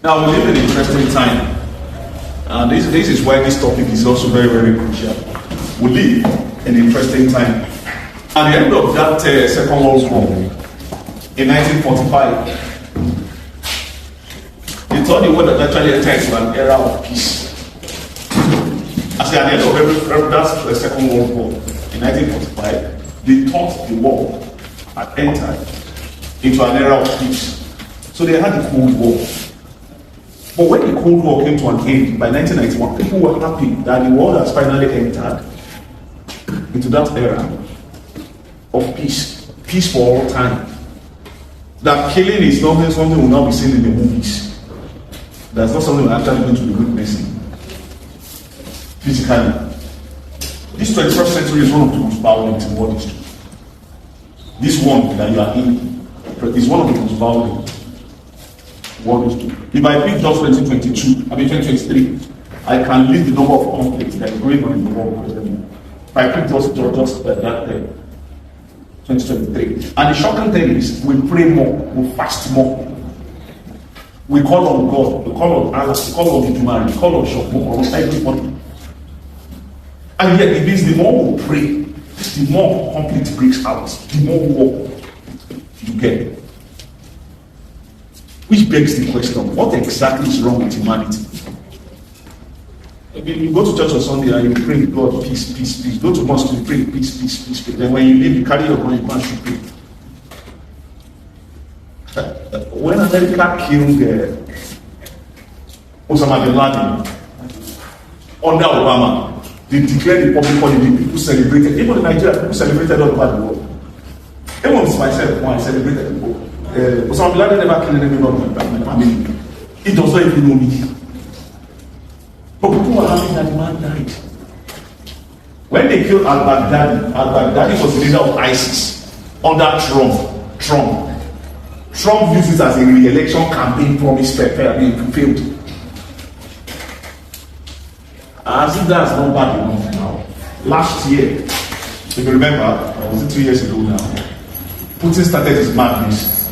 Now we live in an interesting time. And this is why this topic is also very, very crucial. We live in an interesting time. At the end of that Second World War, in 1945, they thought the world had actually entered into an era of peace. As at the end of that Second World War, in 1945, they thought the world had entered into an era of peace. So they had the Cold War. But when the Cold War came to an end by 1991, people were happy that the world has finally entered into that era of peace. Peace for all time. That killing is not something we'll now be seeing in the movies. That's not something we're actually going to be witnessing physically. This 21st century is one of the most violent in world history. This one that you are in is one of the most violent world history. If I pick just 2023, I can list the number of conflicts that is going on in the world presently. If I pick just that 2023. And the shocking thing is, we pray more, we fast more. We call on God, we call on Allah, we call on the Jumari, we call on Shokmo, on everybody. And yet, it means the more we pray, the more conflict breaks out, the more war you get. Which begs the question, what exactly is wrong with humanity? You go to church on Sunday and you pray, God, peace, peace, peace. Go to mosque, you pray, peace, peace, peace, peace. Then when you leave, you carry your gun, you go and pray. When America killed Osama bin Laden under Obama, they declared the public holiday. People celebrated. Even in Nigeria, people celebrated all over the world. Even myself, when I celebrated people. Osama bin Laden never killed any member of my family. He does not even know me. But people were happy that the man died. When they killed al-Baghdadi was the leader of ISIS under Trump. Trump used it as a re-election campaign promise being fulfilled. As if that's not bad enough now. Last year, if you remember, or was it 2 years ago now, Putin started his madness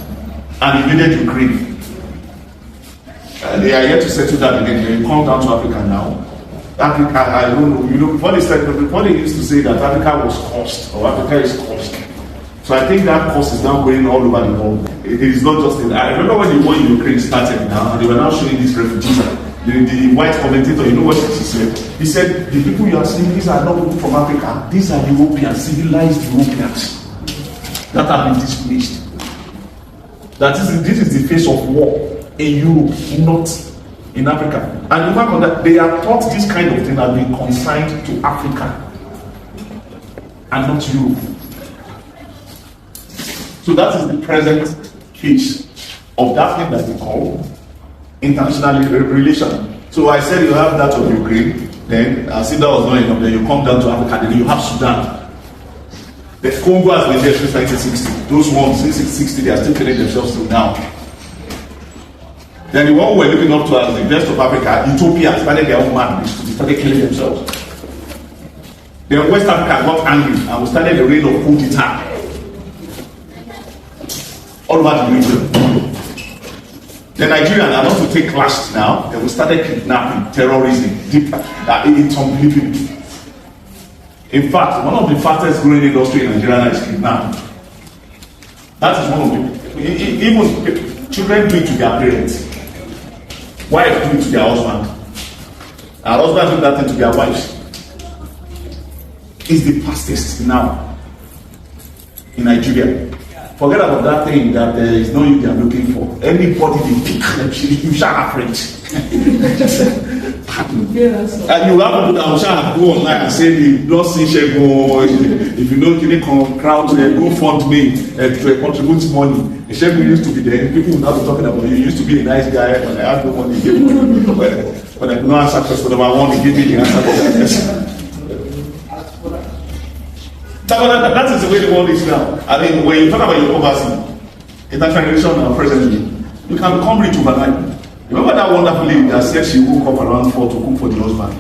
and invaded Ukraine. They are yet to settle that again. They come down to Africa now. Africa, I don't know. Before they used to say that Africa was cursed, or Africa is cursed. So I think that curse is now going all over the world. It is not just in. I remember when the war in Ukraine started now, and they were now showing these refugees. The white commentator, you know what he said? He said, the people you are seeing, these are not people from Africa. These are Europeans, civilized Europeans that have been displaced. That this is the face of war in Europe, not in Africa. And in fact on that, they are taught this kind of thing has been consigned to Africa and not Europe. So that is the present case of that thing that they call international relation. So I said you have that of Ukraine, then I see that was not enough, then you come down to Africa, then you have Sudan. The Congo has been there since 1960. Those ones since 1960, they are still killing themselves till now. Then the one we're looking up to as the rest of Africa, Ethiopia started their own madness, they started killing themselves. Then West Africa got angry and we started the reign of coup d'etat all over the region. The Nigerians are not to take last now, then we started kidnapping, terrorism, it's unbelievable. In fact, one of the fastest growing industry in Nigeria is kidnapping. That is one of the, even children do it to their parents. Wives do it to their husband. And husbands do that thing to their wives. It's the fastest now in Nigeria. Forget about that thing that there is no you they are looking for. Anybody they pick, you shall have friends. And you have people that shall go online and say, if you don't see Shego, if you know any crowd, go fund me to contribute money. Shego used to be there. People will not be talking about you. You used to be a nice guy. When I have no money, give me. When I do not answer questions, when I want to give me the answer to that question. That is the way the world is now. I mean, when you talk about your poverty, intergenerational presently, you can become rich overnight. Remember that wonderful lady that said she woke up around 4 to cook for the husband?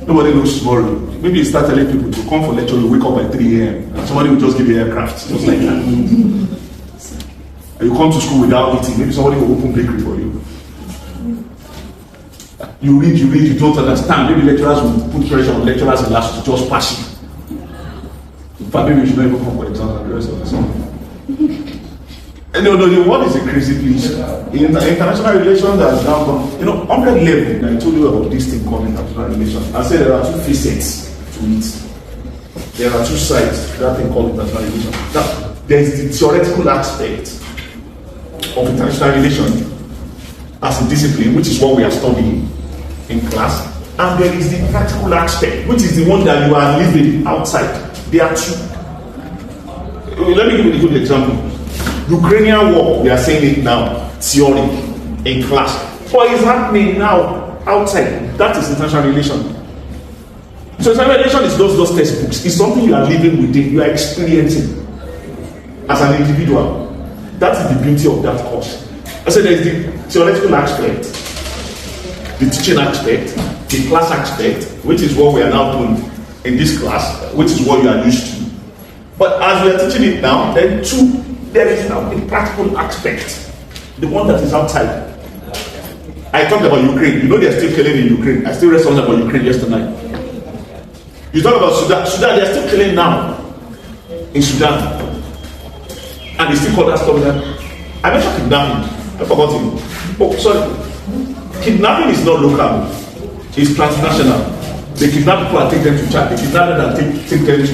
Nobody knows tomorrow. Maybe you start telling people to come for lecture, you wake up by 3 a.m. and somebody will just give you aircraft, just like that. You come to school without eating, maybe somebody will open bakery for you. You read, you don't understand. Maybe lecturers will put pressure on lecturers and ask to just pass you. In fact, maybe you should not even come for exams and the rest of the song. No, what is a crazy place? In international relations that has now gone, 100 level, I told you about this thing called international relations. I said there are two facets to it. There are two sides to that thing called international relations. Now, there is the theoretical aspect of international relations as a discipline, which is what we are studying in class, and there is the practical aspect, which is the one that you are living outside. There are two. Let me give you a good example. Ukrainian war, we are saying it now, theory in class, but it's happening now outside. That is international relation. So international relation is those textbooks. It's something you are living within, you are experiencing as an individual. That is the beauty of that course. I said there is the theoretical aspect, the teaching aspect, the class aspect, which is what we are now doing in this class, which is what you are used to. But as we are teaching it now, then there is now the practical aspect, the one that is outside. I talked about Ukraine. They are still killing in Ukraine. I still read something about Ukraine yesterday. You talk about Sudan, they are still killing now in Sudan. And they still call that stuff that. I mentioned kidnapping. I forgot it. Oh, sorry. Kidnapping is not local. It's transnational. They kidnap people and take them to Chad. They kidnap them and take them to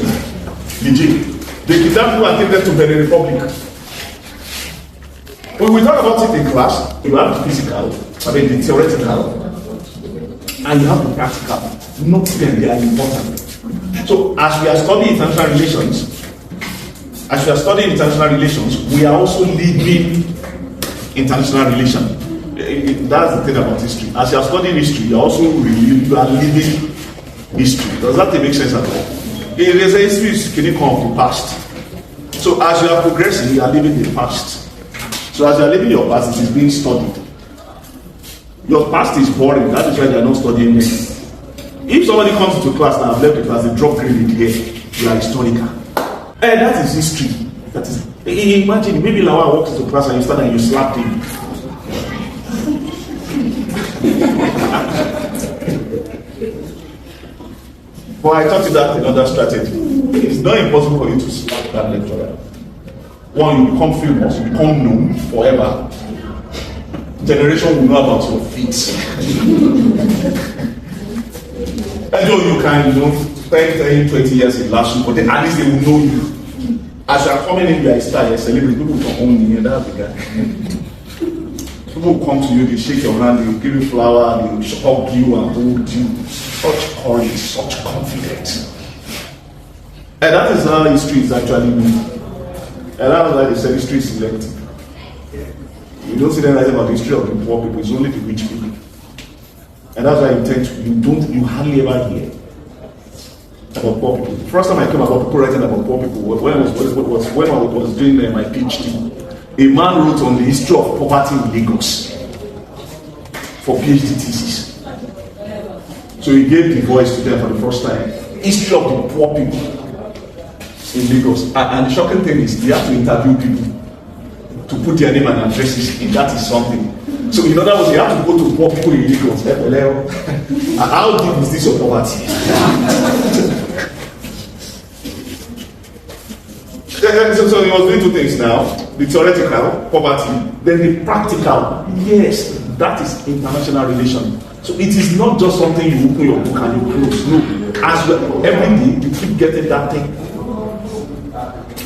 Niger. They kidnap people and take them to Benin Republic. When we talk about it in class, you have the physical, the theoretical, and you have the practical. Not them, they are important. So as we are studying international relations, we are also living international relations. That's the thing about history. As you are studying history, you are living history. Does that make sense at all? There's a history can come from the past. So as you are progressing, you are living the past. So as you are living your past, it is being studied. Your past is boring. That is why they are not studying it. If somebody comes into class and I've left the class, they drop grade in the air, you are historical. And that is history. That is. Imagine maybe Lawa walks into class and you stand and you slap him. But I taught you that another strategy. It's not impossible for you to slap that lecturer. One, you become famous, you become known forever. Generation will know about your feet. And you can, spend 10, 20 years in last, but then at least they will know you. As you are coming in, you are a star, you are a celebrity, people will own you, that's the guy. People will come to you, they shake your hand, they will give you flower, they will hug you and hold you. Such courage, such confidence. And that is how history is actually moving. And that is why they say history is selective. You don't see them writing about the history of the poor people, it's only the rich people. And that's why you hardly ever hear about poor people. The first time I came about people writing about poor people was when I was doing my PhD. A man wrote on the history of poverty in Lagos for PhD thesis. So he gave the voice to them for the first time. History of the poor people in Lagos. And the shocking thing is, they have to interview people to put their name and addresses in. That is something. So in other words, you have to go to poor people in Lagos. And how deep is this your poverty? So he was doing two things now. The theoretical, poverty. Then the practical. Yes, that is international relation. So it is not just something you open your book and you close. No. As well, every day you keep getting that thing.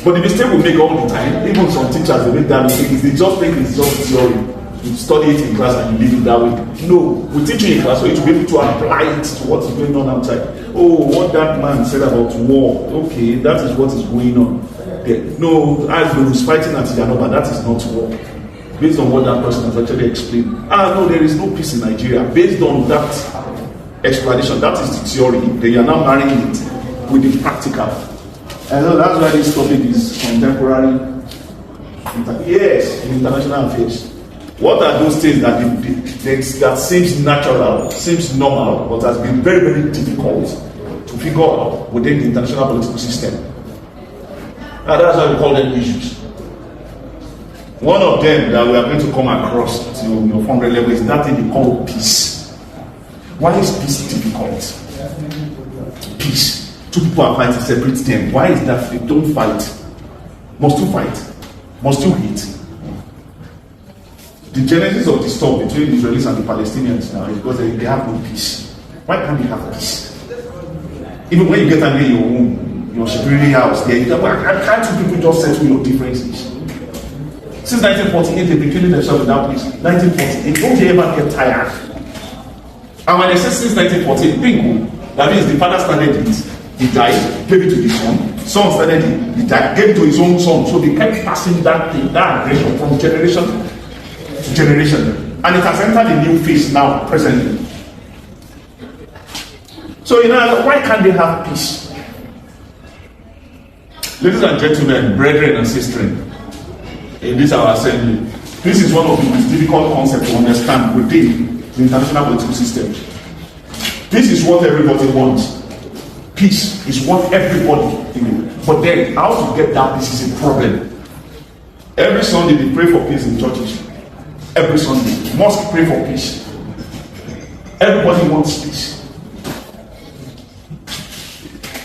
But the mistake we make all the time, even some teachers, they make that mistake, is they just think it's just theory. You study it in class and you leave it that way. No, we teach you in class for you to be able to apply it to what is going on outside. Oh, what that man said about war. Okay, that is what is going on. Yeah. No, as we was fighting at Yanova, that is not war. Based on what that person has actually explained. No, there is no peace in Nigeria. Based on that explanation, that is the theory. They are now marrying it with the practical. And so that's why this topic is contemporary. Yes, in international affairs. What are those things that seems natural, seems normal, but has been very, very difficult to figure out within the international political system? And that's why we call them issues. One of them that we are going to come across to your 400 level is that thing you call peace. Why is peace difficult? Peace. Two people are fighting, separate them. Why is that? They don't fight. Must you fight? Must you hate? The genesis of the storm between the Israelis and the Palestinians now is because they have no peace. Why can't they have peace? Even when you get angry in your security house, there, can't two people just settle your differences? Since 1948, they've been killing themselves in that place. 1948, don't they ever get tired? And when they say since 1948, think, that means the father started it, he died, gave it to the son started it, he died, gave it to his own son. So they kept passing that thing, that aggression from generation to generation. And it has entered a new phase now, presently. So, why can't they have peace? Ladies and gentlemen, brethren and sisters, in this our assembly, this is one of the most difficult concepts to understand within the international political system. This is what everybody wants. Peace is what everybody, but then how to get that peace is a problem. Every Sunday they pray for peace in churches. Every Sunday, mosque pray for peace. Everybody wants peace.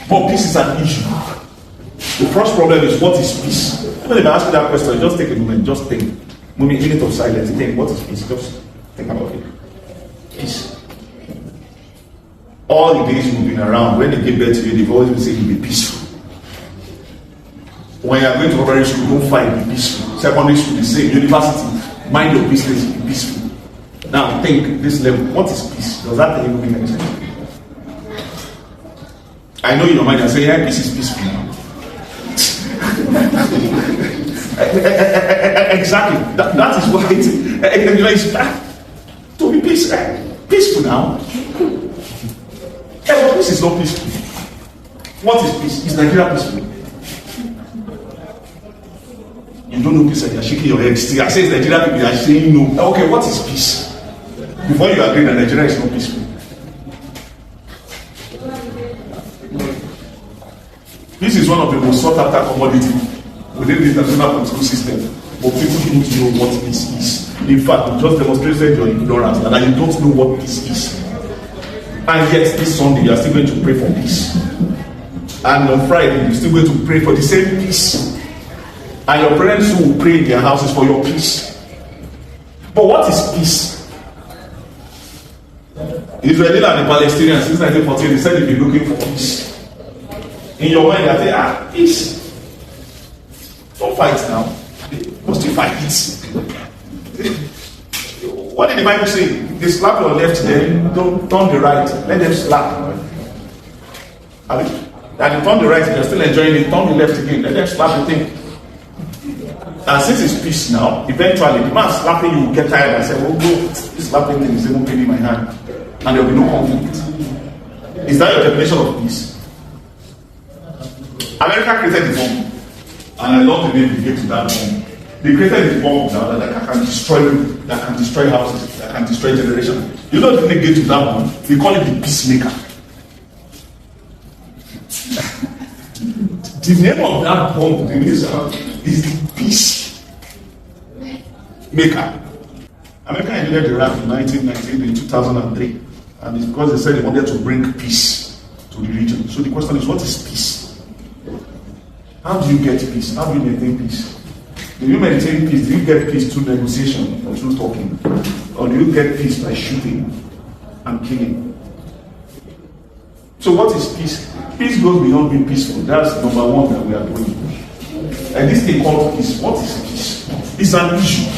But peace is an issue. The first problem is, what is peace? If I ask you that question, just take a moment, just think. A minute of silence, think, what is peace? Just think about it. Peace. All the days you've been around, when they give birth to you, they've always been saying you'll be peaceful. When you're going to primary school, don't fight, be peaceful. Secondary school, the same. University, mind your business, be peaceful. Now think, this level, what is peace? Does that even make any sense? I know in your mind you're saying, yeah, peace is peaceful now. Exactly. That is what it's to be peaceful now. But peace is not peaceful. What is peace? Is Nigeria peaceful? You don't know peace and you're shaking your head. Still, I say it's Nigeria people, you're saying no. Okay, what is peace? Before you agree that Nigeria is not peaceful. Peace is one of the most sought after commodity within the international political system. But people don't know what peace is. In fact, you just demonstrated your ignorance and that you don't know what peace is. And yet, this Sunday, you are still going to pray for peace. And on Friday, you're still going to pray for the same peace. And your parents will pray in their houses for your peace. But what is peace? Israel and the Palestinians since 1948, they said they've been looking for peace. In your mind, you say, peace. Don't fight now. Must you fight it? What did the Bible say? They slap your left, then don't turn the right. Let them slap. And they turn the right, you're still enjoying it. Turn the left again. Let them slap the thing. And since it's peace now, eventually the man slapping you will get tired and say, oh, go. This slapping thing is even pain in my hand. And there will be no conflict. Is that your definition of peace? America created the bomb. And I love the name they gave to that bomb. They created the bomb now that can destroy houses, that can destroy generations. You know what they gave to that bomb? They call it the peacemaker. The name of that bomb is the peace maker. America invaded Iraq in 1919 in 2003, and it's because they said they wanted to bring peace to the region. So the question is, what is peace? How do you get peace? How do you maintain peace? Do you maintain peace? Do you get peace through negotiation or through talking? Or do you get peace by shooting and killing? So what is peace? Peace goes beyond being peaceful. That's number one that we are doing. And this thing called peace, what is peace? It's an issue.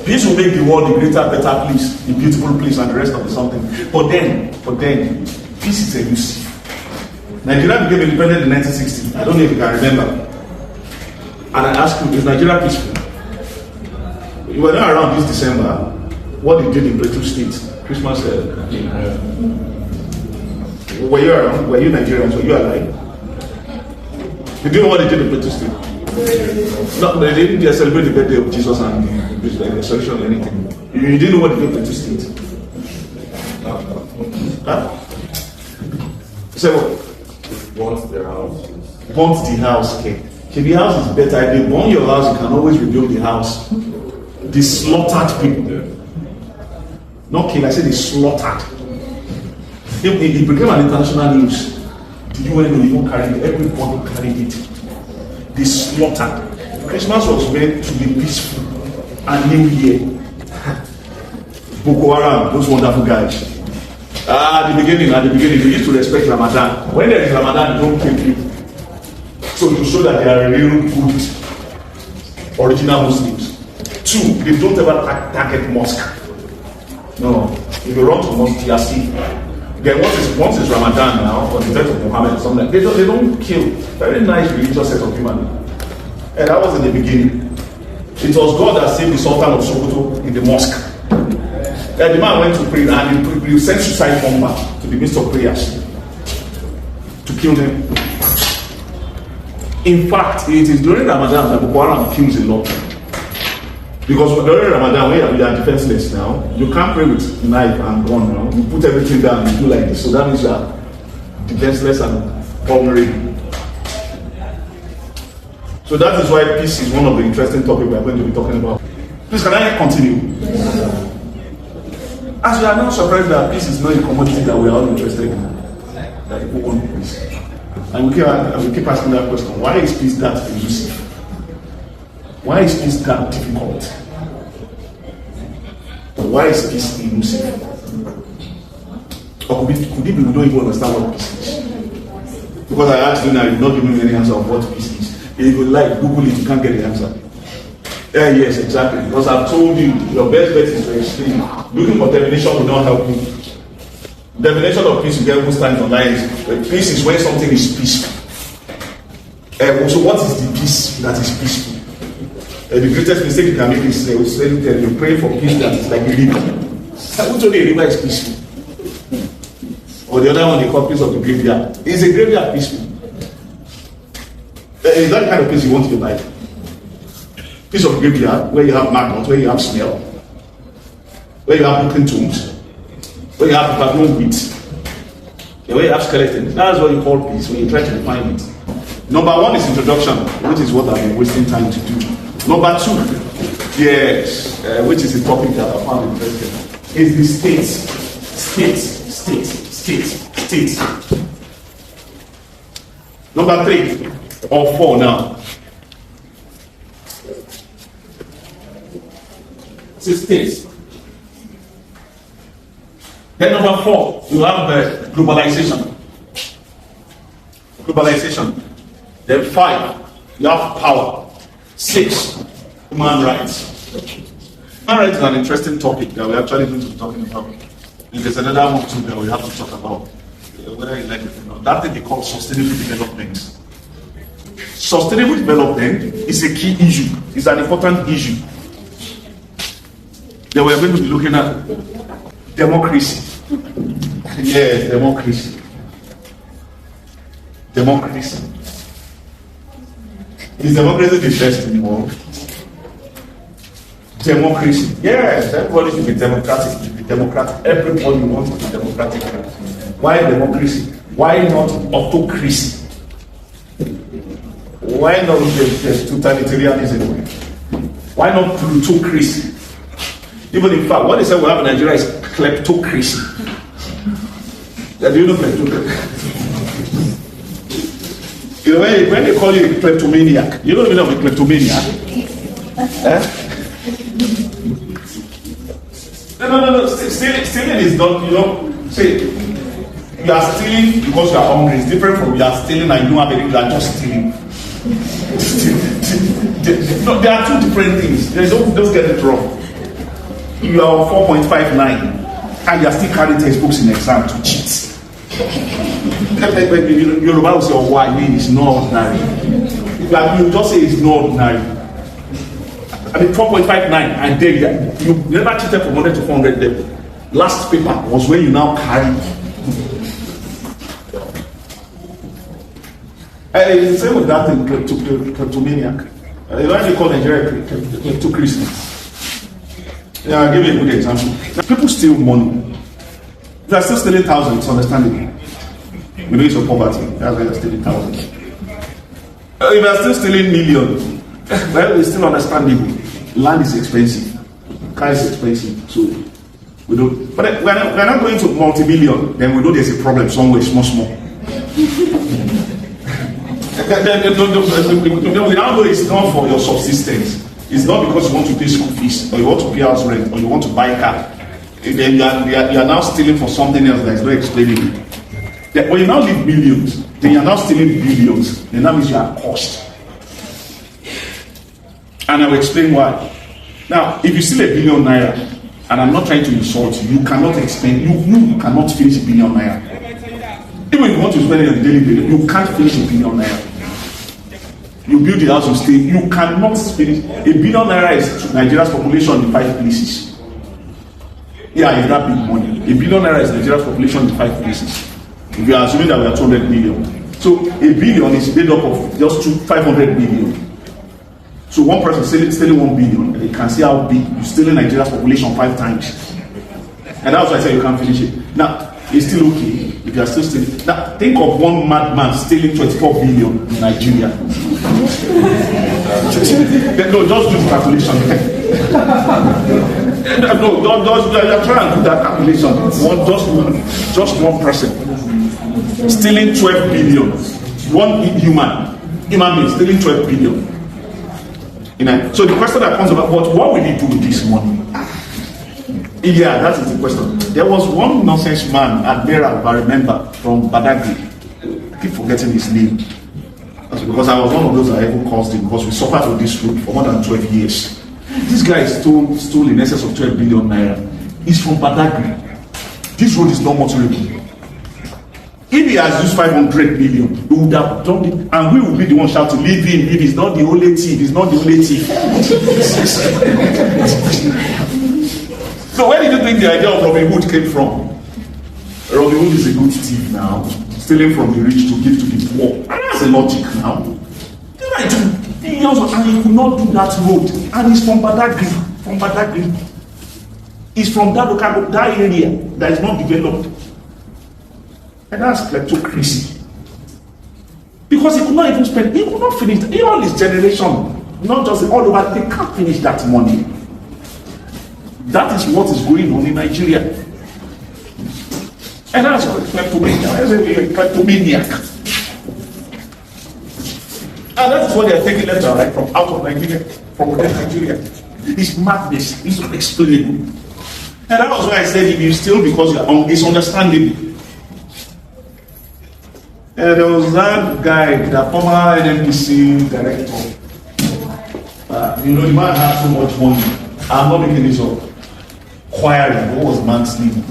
Peace will make the world a greater, better place, a beautiful place, and the rest of the something. But then, peace is elusive. Nigeria became independent in 1960. I don't know if you can remember. And I asked you, is Nigeria peaceful? You were not around this December. What they did in Plateau State, Christmas. Were you around? Were you Nigerians? Were you alive? Did you know what they did in Plateau State? No, they didn't just celebrate the birthday of Jesus and the resurrection or anything. You didn't know what they did in Plateau State. Huh? So what? Burnt their house. Burnt the house, okay. If the house is better, if they burn your house, you can always rebuild the house. They slaughtered people. Not killed, I said they slaughtered. It became an international news. The UN will even carry it, everybody carried it. They slaughtered. Christmas was meant to be peaceful. And New Year. Boko Haram, those wonderful guys. At the beginning, they used to respect Ramadan. When there is Ramadan, they don't kill people. So to show that they are real good original Muslims. 2, they don't ever target mosque. No, if you run to mosque, you are safe. Then once it's Ramadan now, or the death of Muhammad or something, they don't kill. Very nice religious set of human. And that was in the beginning. It was God that saved the Sultan of Sokoto in the mosque. And the man went to pray and he sent suicide bomber to the midst of prayers to kill them. In fact, it is during Ramadan that Boko Haram kills a lot. Because during Ramadan, when you are defenseless now, you can't pray with knife and gun now. You put everything down, you do like this. So that means you are defenseless and vulnerable. So that is why peace is one of the interesting topics we are going to be talking about. Please, can I continue? As you are now surprised that peace is not a commodity that we are all interested in, that people want peace. And we keep asking that question, why is peace that elusive? Why is peace that difficult? Why is peace elusive? Or could it be we don't even understand what peace is? Because I asked you now, you've not given me any answer of what peace is. If you like, Google it, you can't get the answer. Yes, exactly. Because I've told you, your best bet is to explain. Looking for definition will not help you. Definition of peace you get most times online is peace is when something is peaceful. So what is the peace that is peaceful? The greatest mistake you can make is you pray for peace that is like a river. Which only a river is peaceful? Or the other one they call peace of the graveyard. Is a graveyard peaceful? Is that kind of peace you want in your life? Peace of graveyard, where you have maggots, where you have smell, where you have broken tombs, where you have no wheat, where you have skeletons. That's what you call peace when you try to define it. Number 1 is introduction, which is what I've been wasting time to do. Number 2, yes, which is the topic that I found interesting, is the state. Number 3 or 4 now. States. Then number 4, you have globalization. Then 5, you have power. 6, human rights. Human rights is an interesting topic that we're actually going to be talking about. And there's another one too that we have to talk about, whether you like it or not. That thing they call sustainable development. Sustainable development is a key issue. It's an important issue. Then we are going to be looking at democracy. Yes, democracy. Is democracy the best in the world? Democracy. Yes, everybody should be democratic. Everybody wants to be democratic. Why democracy? Why not autocracy? Why not totalitarianism? Why not plutocracy? Even in fact, what they say we have in Nigeria is kleptocracy. Do you know kleptocracy? You know, when they call you a kleptomaniac, you don't even know a kleptomaniac. No. Stealing is not, say, you are stealing because you are hungry. It's different from you are stealing and you don't have anything, you are just stealing. No, there are 2 different things. Don't get it wrong. You are 4.59 and you are still carrying textbooks in exam to cheat. Yoruba will say, oh, why? It's not ordinary. You just say it's not ordinary. I mean, 4.59 and then you never cheated from 100 to 400. The last paper was when you now carry. It's the same with that thing, kleptomaniac. You know what they call Nigeria kleptocracy. Yeah, I'll give you a good example. People steal money. If you are still stealing thousands, it's understandable. We know it's your poverty. That's why you're stealing thousands. If you are still stealing millions, well, it's still understandable. Land is expensive, car is expensive, so we don't. But we're not going to multi-billion. Then we know there's a problem somewhere, small. We now know it's not for your subsistence. It's not because you want to pay school fees, or you want to pay house rent, or you want to buy a car. Then you are now stealing for something else that is not explainable. When you now leave millions, then you are now stealing billions. Then that means you are cost. And I will explain why. Now, if you steal a billion naira, and I'm not trying to insult you, you cannot explain. You cannot finish a billion naira. Even if you want to spend it on a daily basis, you can't finish a billion naira. You build the house, you stay. You cannot finish. A billion naira is Nigeria's population in 5 places. Yeah, it's that big money. A billion naira is Nigeria's population in 5 places. If you are assuming that we are 200 million. So a billion is made up of just 500 million. So one person stealing 1 billion, and you can see how big you're stealing Nigeria's population 5 times. And that's why I said you can't finish it. Now, it's still okay if you are still stealing. Now, think of one madman stealing 24 billion in Nigeria. No, just do the calculation. No, you're trying to do that calculation. Just one person stealing 12 billion. One human being stealing 12 billion. So the question that comes about, what will he do with this money? Yeah, that is the question. There was one nonsense man at Mera, I remember, from Badagry. I keep forgetting his name. That's because I was one of those that ever caused him, because we suffered with this road for more than 12 years. This guy stole in excess of 12 billion naira. He's from Badagry. This road is not motorable. If he has used 500 million, he would have done it, and we will be the one shouting, leave him, if he's not the only thief, he's not the only thief. So where did you think the idea of Robin Hood came from? Robin Hood is a good thief now, stealing from the rich to give to the poor. And that's the logic now. And he could not do that road. And he's from Badagry. He's from that area that is not developed. And that's kleptocracy. Because he could not even spend, he could not finish, all his generation, not just all over, they can't finish that money. That is what is going on in Nigeria. And that's what kleptomaniac. And that is what they are taking left and right from out of Nigeria, from within Nigeria. It's madness, it's unexplainable. And that was why I said if you steal because it's understandable. There was that guy, the former NMPC director. The man had so much money. I'm not making this up. Choir, what was the man's name?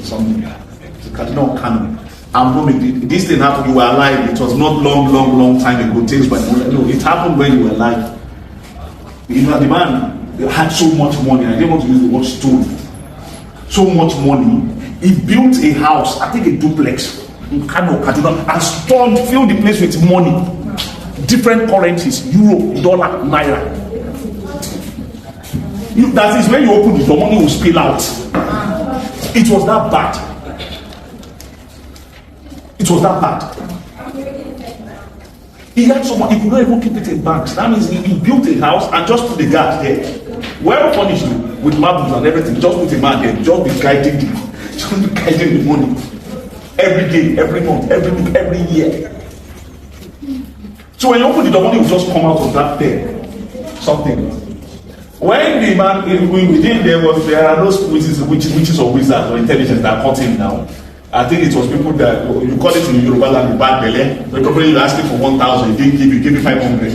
Something. Cardinal Canon. I'm not making it. This thing happened, you were alive. It was not long time ago. No, it happened when you were alive. The man had so much money. I didn't want to use the word stone. So much money. He built a house, I think a duplex. In Kano, Kaduna, and filled the place with money, different currencies, euro, dollar, naira. That is when you open the money will spill out. It was that bad. He had so much, he could not even keep it in banks. That means he built a house and just put the guard there. Well furnished with marbles and everything, just put a man there, just be guiding the money. Every day, every month, every week, every year. So when you open the door, money will just come out of that there. Something. When the man within there are those witches or wizards or intelligence that caught him now. I think it was people that you call it in Yoruba land bad belly. But probably you asked him for 1,000, he didn't give you 500.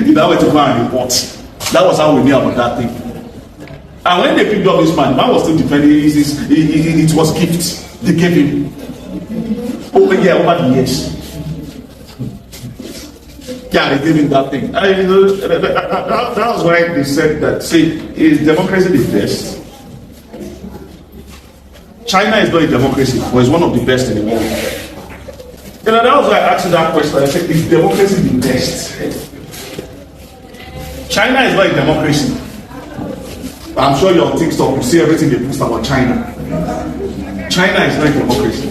You now went to go and report. That was how we knew about that thing. And when they picked up this man, the man was still defending it was gifts they gave him. Over the years. Yeah, they gave him that thing. That was why they said that, is democracy the best? China is not a democracy, but it's one of the best in the world. That was why I asked you that question. I said, is democracy the best? China is not a democracy. I'm sure you're on TikTok, you see everything they post about China. China is not a democracy.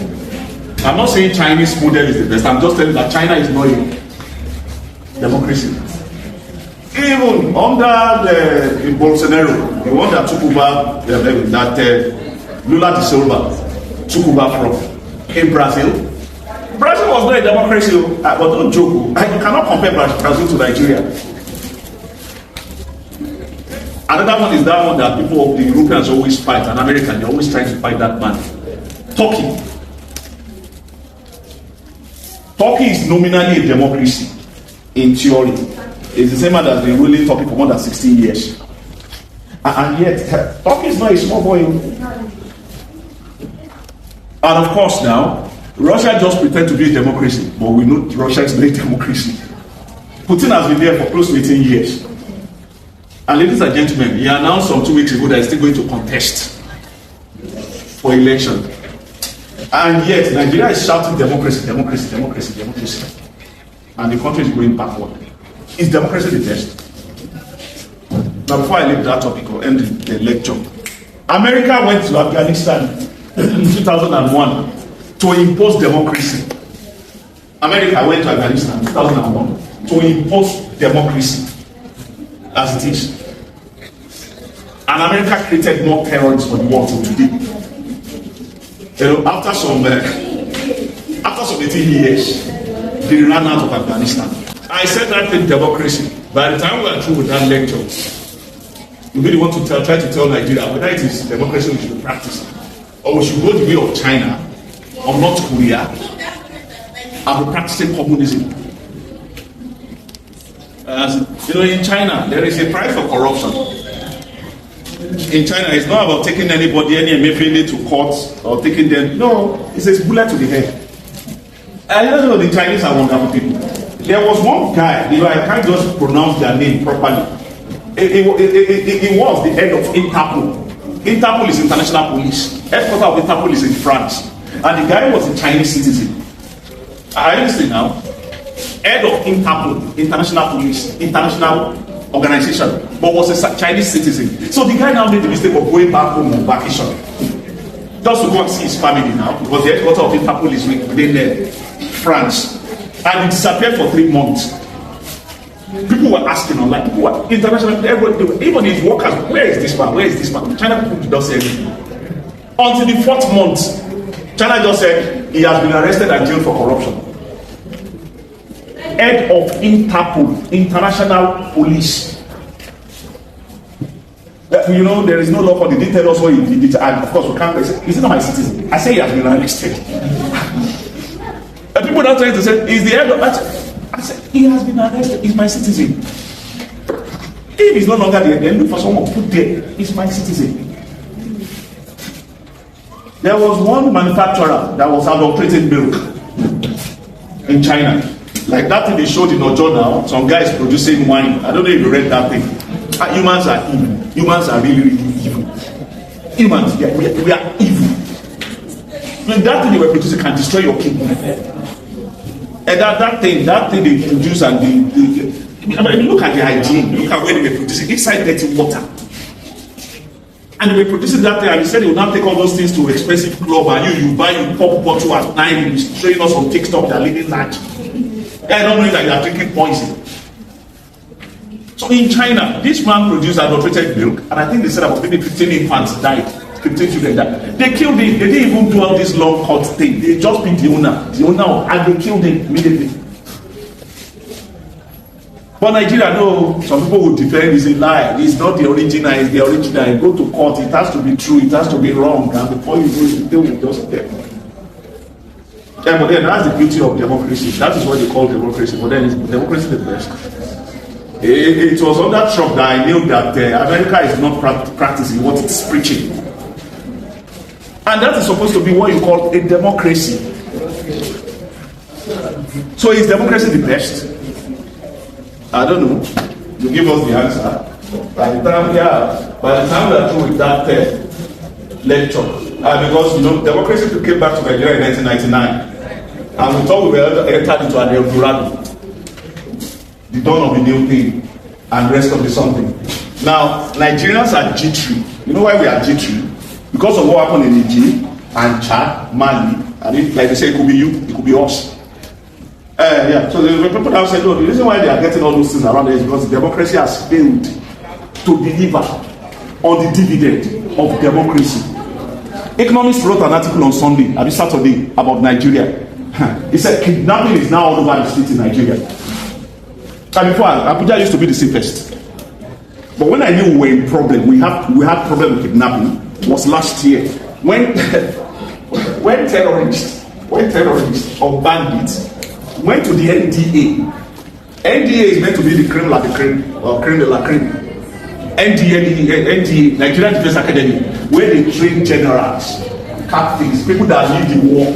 I'm not saying Chinese model is the best. I'm just telling you that China is not democracy. Even under Bolsonaro, the one that took over, Lula da Silva took over from in Brazil. Brazil was not a democracy, but don't joke. You cannot compare Brazil to Nigeria. Another one is that one that people, the Europeans always fight, and Americans, they're always trying to fight that man. Turkey. Turkey is nominally a democracy in theory. It's the same man that's been ruling Turkey for more than 16 years. And yet, Turkey is not a small boy. And of course now, Russia just pretends to be a democracy, but we know Russia is not a democracy. Putin has been there for close to 18 years. And ladies and gentlemen, he announced some 2 weeks ago that he's still going to contest for election. And yet, Nigeria is shouting democracy, democracy, democracy, democracy. And the country is going backward. Is democracy the best? Now, before I leave that topic or end the lecture, America went to Afghanistan in 2001 to impose democracy. America went to Afghanistan in 2001 to impose democracy as it is. And America created more terrorists for the world till today. You know, after some 18 years, they ran out of Afghanistan. I said that in democracy. By the time we are through with that lecture, we really want to try to tell Nigeria whether it is democracy we should be practicing, or we should go the way of China or North Korea and be practicing communism. You know, in China, there is a price for corruption. In China, it's not about taking anybody, any MFA to court or taking them. No, it's a bullet to the head. I don't know, the Chinese are wonderful people. There was one guy, you know, I can't just pronounce their name properly. He was the head of Interpol. Interpol is international police. Headquarters of Interpol is in France. And the guy was a Chinese citizen. I understand now. Head of Interpol, international police, international organization, but was a Chinese citizen. So the guy now made the mistake of going back home on vacation. Just to go and see his family now, because the headquarters of Interpol is within France. And he disappeared for 3 months. People were asking online, people were international, everybody, even his workers, where is this man? Where is this man? China people did not say anything. Until the 4th month, China just said he has been arrested and jailed for corruption. Head of Interpol, international police. You know, there is no law for the detail us what he did, and of course we can't say, is he not my citizen? I say he has been arrested. And people are trying to say, is the head of that? I said, he has been arrested, he's my citizen. If he's no longer there, then look for someone put there, he's my citizen. There was one manufacturer that was adulterating milk in China. Like that thing they showed in Ojo now, some guys producing wine. I don't know if you read that thing. Humans are evil. Humans are really, really evil. Humans, we are evil. When that thing they were producing can destroy your kidney. And that thing they produce and I mean, look at the hygiene. Look at where they were producing inside dirty water. And they were producing that thing, and they said they would not take all those things to expensive club, and you buy your pop bottle at 9, you're showing us on TikTok, they're living large. I don't know that you are drinking poison. So in China, this man produced adulterated milk, and I think they said about maybe 15 infants died, 15 children died. They killed him. They didn't even do all this long cut thing. They just picked the owner, and they killed him immediately. But Nigeria, no, some people will defend it's a lie. It's not the original, it's the original. Go to court, it has to be true, it has to be wrong, and before you go, they will just tell. Yeah, but then that's the beauty of democracy. That is what they call democracy. But then is democracy the best? It was on that Trump that I knew that America is not practicing what it's preaching. And that is supposed to be what you call a democracy. So is democracy the best? I don't know. You give us the answer. By the time we are through with that lecture, because you know democracy came back to Nigeria in 1999, and we thought we were entered into an El Dorado, the dawn of a new thing, and rest of the something. Now Nigerians are jittery. You know why we are jittery? Because of what happened in Nigeria and Chad, Mali, and like they say, it could be you, it could be us. Yeah, so the people have said, no, the reason why they are getting all those things around is because democracy has failed to deliver on the dividend of democracy. Economist wrote an article on Sunday, I mean Saturday, about Nigeria. He said kidnapping is now all over the streets in Nigeria. And before, Abuja used to be the safest. But when I knew we were in problem, we had problem with kidnapping, was last year. When terrorists or bandits went to the NDA. NDA is meant to be the creme la de creme or creme de la creme. NDA, Nigerian Defense Academy, where they train generals, captains, people that lead the war,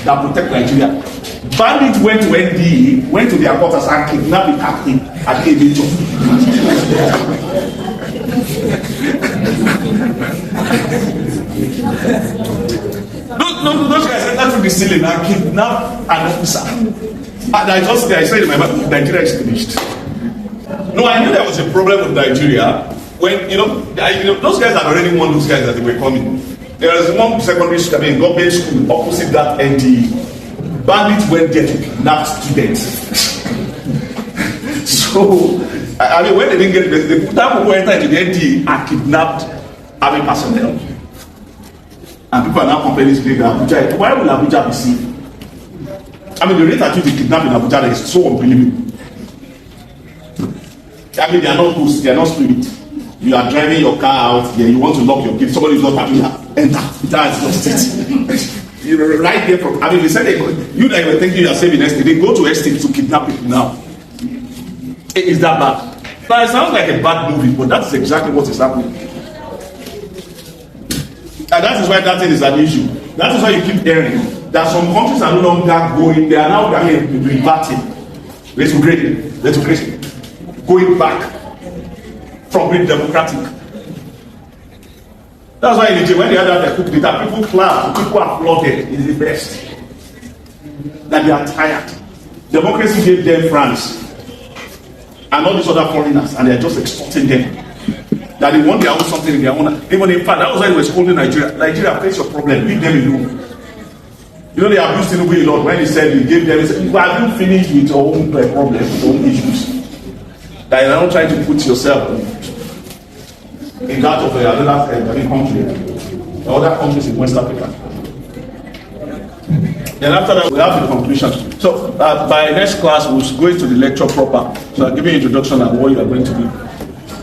that protect Nigeria. Bandits went to NDA, went to their quarters and kidnapped the captain at Ebejo. Those guys entered to the ceiling and kidnapped an officer. And I said in my mind, Nigeria is finished. No, I knew there was a problem with Nigeria when, those guys had already warned those guys that they were coming. There was one secondary school, government school opposite that NDE. Bandits went there to kidnap students. So, when they didn't get the people who entered into the NDE are kidnapped army personnel. And people are now complaining today that Abuja, why will Abuja be safe? The rate at which they kidnap in Abuja is so unbelievable. They are not ghosts, they are not spirits. You are driving your car out, you want to lock your gate, somebody is not happy, enter. That's just it. Right there from, they said, you that were thinking you are saving estate, they go to estate to kidnap people now. Is that bad? Now, it sounds like a bad movie, but that's exactly what is happening. And that is why that thing is an issue. That is why you keep hearing that some countries are no longer going, they are now reverting, retrograding, going back from being democratic. That's why in Nigeria, when they had that coup d'etat, people clap, people applauded, it's the best. That they are tired. Democracy gave them France and all these other foreigners, and they are just extorting them. That they want their own something in their own. Even in fact, that was why they were scolding Nigeria. Nigeria, face your problem, leave them alone. They abused Tinubu a lot when he said he gave them, he said, well, have you finished with your own problems, your own issues? That you're not trying to put yourself in that of another country, or other countries in West Africa. Then after that, we have the conclusion. So by next class, we'll go into the lecture proper. So I'll give you an introduction on what you are going to be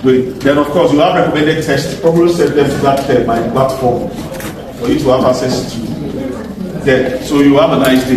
doing. Then of course, you have recommended tests. Probably send them to that my platform for you to have access to. Then, so you have a nice day.